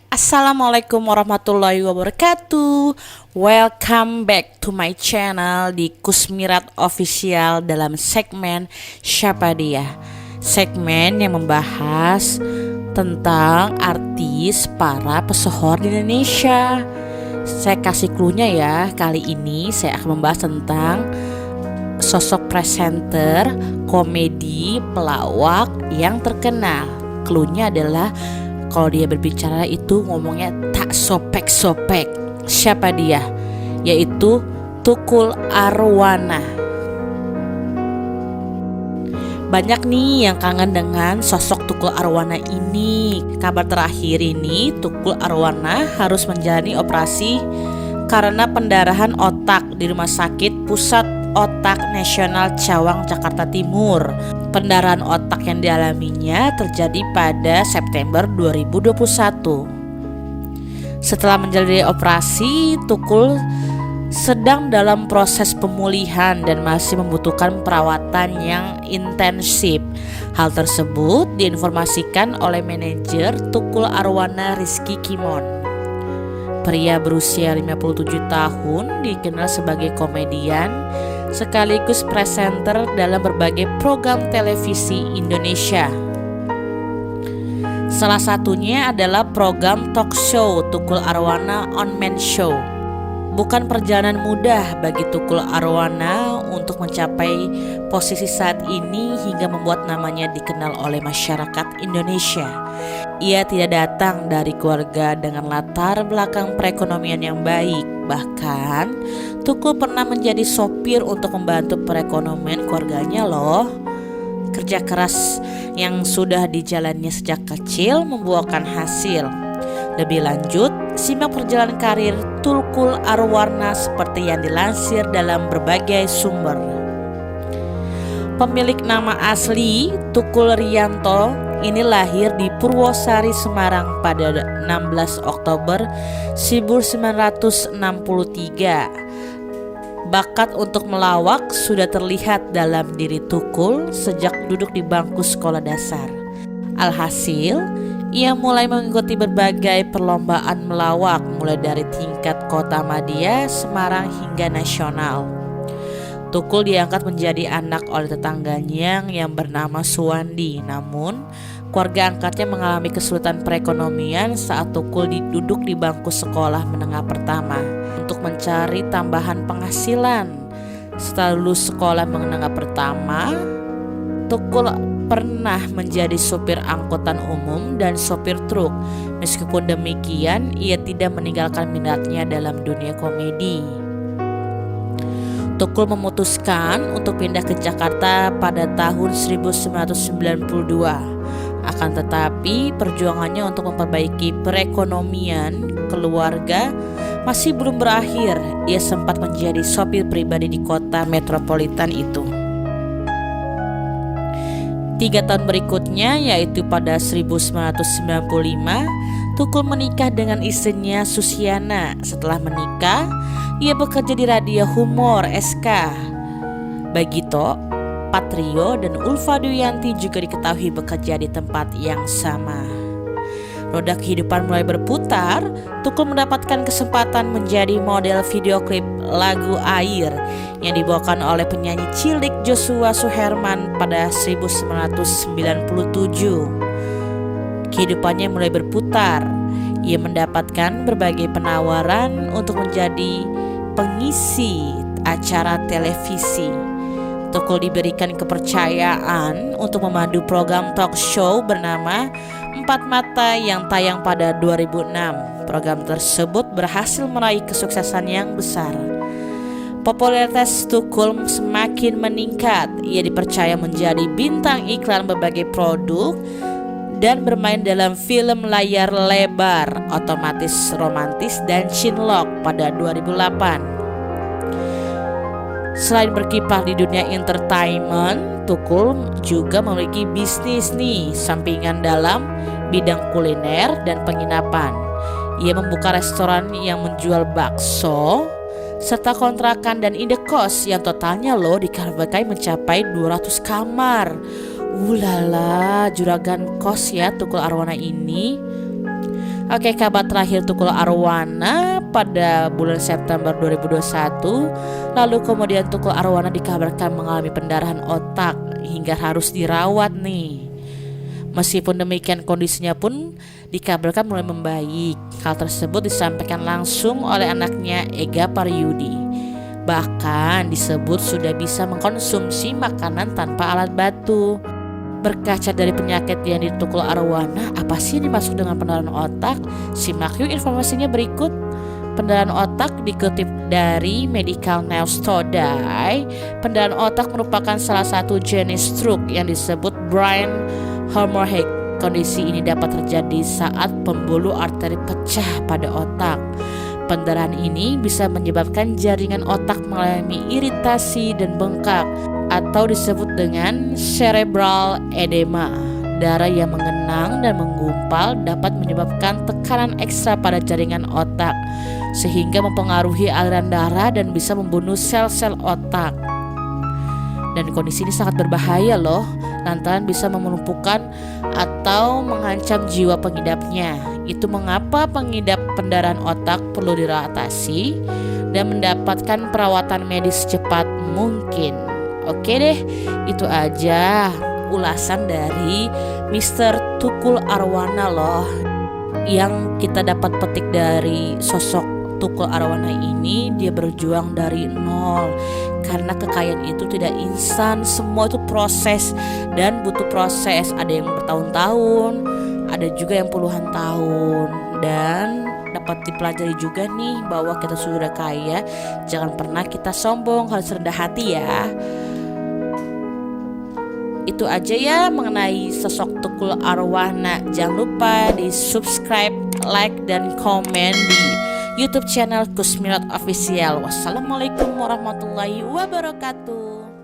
Assalamualaikum warahmatullahi wabarakatuh. Welcome back to my channel di Kusmirat Official dalam segmen Siapa Dia. Segmen yang membahas tentang artis para pesohor di Indonesia. Saya kasih clue-nya ya. Kali ini saya akan membahas tentang sosok presenter, komedi, pelawak yang terkenal. Clue-nya adalah kalau dia berbicara itu ngomongnya tak sopek-sopek. Siapa dia? Yaitu Tukul Arwana. Banyak nih yang kangen dengan sosok Tukul Arwana ini. Kabar terakhir ini Tukul Arwana harus menjalani operasi karena pendarahan otak di Rumah Sakit Pusat Otak Nasional Cawang, Jakarta Timur. Pendarahan otak yang dialaminya terjadi pada September 2021. Setelah menjalani operasi, Tukul sedang dalam proses pemulihan dan masih membutuhkan perawatan yang intensif. Hal tersebut diinformasikan oleh manajer Tukul Arwana, Rizky Kimon. Pria berusia 57 tahun dikenal sebagai komedian sekaligus presenter dalam berbagai program televisi Indonesia. Salah satunya adalah program talk show Tukul Arwana On Man Show. Bukan perjalanan mudah bagi Tukul Arwana untuk mencapai posisi saat ini hingga membuat namanya dikenal oleh masyarakat Indonesia. Ia tidak datang dari keluarga dengan latar belakang perekonomian yang baik. Bahkan Tukul pernah menjadi sopir untuk membantu perekonomian keluarganya loh. Kerja keras yang sudah dijalannya sejak kecil membuahkan hasil. Lebih lanjut, simak perjalanan karir Tukul Arwana seperti yang dilansir dalam berbagai sumber. Pemilik nama asli Tukul Riyanto ini lahir di Purwosari, Semarang pada 16 Oktober 1963. Bakat untuk melawak sudah terlihat dalam diri Tukul sejak duduk di bangku sekolah dasar. Alhasil, ia mulai mengikuti berbagai perlombaan melawak mulai dari tingkat kota madya, Semarang hingga nasional. Tukul diangkat menjadi anak oleh tetangganya yang bernama Suwandi. Namun, keluarga angkatnya mengalami kesulitan perekonomian saat Tukul duduk di bangku sekolah menengah pertama untuk mencari tambahan penghasilan. Setelah lulus sekolah menengah pertama, Tukul pernah menjadi sopir angkutan umum dan sopir truk. Meskipun demikian, ia tidak meninggalkan minatnya dalam dunia komedi. Tukul memutuskan untuk pindah ke Jakarta pada tahun 1992. Akan tetapi, perjuangannya untuk memperbaiki perekonomian keluarga masih belum berakhir. Ia sempat menjadi sopir pribadi di kota metropolitan itu. 3 tahun berikutnya, yaitu pada 1995, Tukul menikah dengan istrinya Susiana. Setelah menikah, ia bekerja di Radio Humor SK. Bagito, Patrio, dan Ulfa Duyanti juga diketahui bekerja di tempat yang sama. Roda kehidupan mulai berputar. Tukul mendapatkan kesempatan menjadi model video klip lagu Air yang dibawakan oleh penyanyi cilik Joshua Suherman pada 1997. Kehidupannya mulai berputar. Ia mendapatkan berbagai penawaran untuk menjadi pengisi acara televisi. Tukul diberikan kepercayaan untuk memandu program talk show bernama Empat Mata yang tayang pada 2006. Program tersebut berhasil meraih kesuksesan yang besar. Popularitas Tukul semakin meningkat. Ia dipercaya menjadi bintang iklan berbagai produk dan bermain dalam film layar lebar Otomatis Romantis dan Cinlok pada 2008. Selain berkiprah di dunia entertainment, Tukul juga memiliki bisnis sampingan dalam bidang kuliner dan penginapan. Ia membuka restoran yang menjual bakso serta kontrakan dan indekos yang totalnya dikaryakan mencapai 200 kamar. Ulala, juragan kos ya Tukul Arwana ini. Oke, kabar terakhir Tukul Arwana pada bulan September 2021. Lalu kemudian Tukul Arwana dikabarkan mengalami pendarahan otak hingga harus dirawat nih. Meskipun demikian kondisinya pun dikabarkan mulai membaik. Hal tersebut disampaikan langsung oleh anaknya Ega Paryudi. Bahkan disebut sudah bisa mengkonsumsi makanan tanpa alat bantu. Berkaca dari penyakit yang ditukul Arwana, apa sih dimaksud dengan pendarahan otak? Simak yuk informasinya berikut. Pendarahan otak dikutip dari Medical News Today. Pendarahan otak merupakan salah satu jenis stroke yang disebut brain hemorrhage. Kondisi ini dapat terjadi saat pembuluh arteri pecah pada otak. Pendarahan ini bisa menyebabkan jaringan otak mengalami iritasi dan bengkak, atau disebut dengan cerebral edema. Darah yang mengenang dan menggumpal dapat menyebabkan tekanan ekstra pada jaringan otak, sehingga mempengaruhi aliran darah dan bisa membunuh sel-sel otak. Dan kondisi ini sangat berbahaya loh, lantaran bisa melumpuhkan atau mengancam jiwa pengidapnya. Itu mengapa pengidap pendarahan otak perlu diratasi dan mendapatkan perawatan medis secepat mungkin. Oke deh, itu aja ulasan dari Mr. Tukul Arwana loh. Yang kita dapat petik dari sosok Tukul Arwana ini, dia berjuang dari nol. Karena kekayaan itu tidak instan, semua itu proses dan butuh proses. Ada yang bertahun-tahun, ada juga yang puluhan tahun. Dan dapat dipelajari juga nih bahwa kita sudah kaya, jangan pernah kita sombong, harus rendah hati ya. Itu aja ya mengenai sosok Tukul Arwana. Jangan lupa di subscribe, like, dan komen di YouTube channel Kusminot Official. Wassalamualaikum warahmatullahi wabarakatuh.